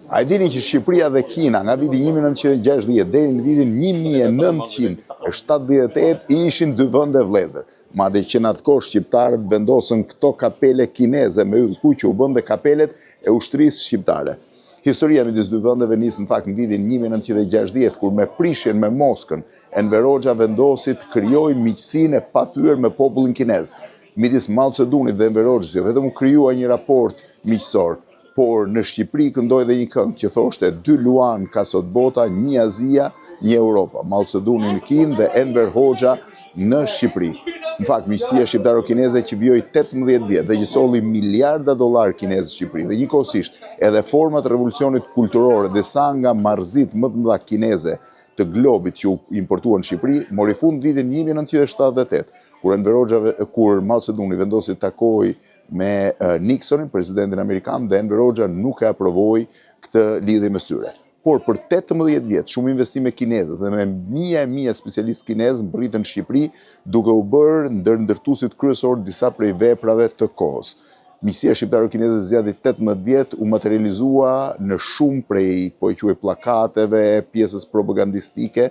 A e dini që Shqipëria dhe Kina nga viti 1960 deri në vitin 1978 ishin dy vende vëllezër. Madje që në atë kohë shqiptarët vendosën këto kapele kineze me yll ku që u bën dhe kapelet e ushtrisë shqiptare. Historia midis dy vendeve nis në fakt në vitin 1960 kur me prishjen me Moskën, Enver Hoxha vendosi të krijojë miqësinë e pathyer me popullin kinez. Midis Mao Zedongit dhe Enver Hoxhës jo vetëm u krijua një raport miqësor, por në Shqipëri këndoi dhe një këngë që thoshte dy luan ka sot bota, një Azia, një Europa. Mao Zedongi në Kinë dhe Enver Hoxha në Shqipëri. Në fakt, miqësia shqiptaro-kineze që vjoj 18 vjet dhe që solli miliarda dollar kinezë Shqipëri dhe njëkohësisht edhe format e revolucionit kulturore dhe sa nga marrëzit më të mëdha kineze të globit që u importuan në Shqipëri, mori fund vitin 1978, kur Mao Zedongi vendosi të takojë me Nixonin, presidentin amerikan, dhe Enver Hoxha nuk e aprovoi këtë lidhje mes tyre. Por për 18 vjet shumë investime kineze dhe me mija specialistë kinezë mbërritën në Shqipëri, duke u bërë ndërtuesit kryesor disa prej veprave të kohës. Miqësia shqiptaro-kineze zgjati 18 vjet, u materializua në shumë prej, po e quaj, pllakateve, pjesës propagandistike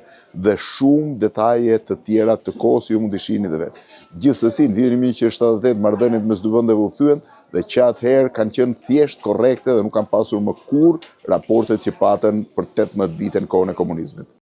dhe shumë detaje të tjera të kohës ju mund të shihni dhe vetë. Gjithsesi, në vitin 1978 marrëdhëniet mes dy vendeve u thyen dhe që atëherë kanë qenë thjesht korrekte dhe nuk kanë pasur më kurrë raportet që patën për 18 vite në kohën e komunizmit.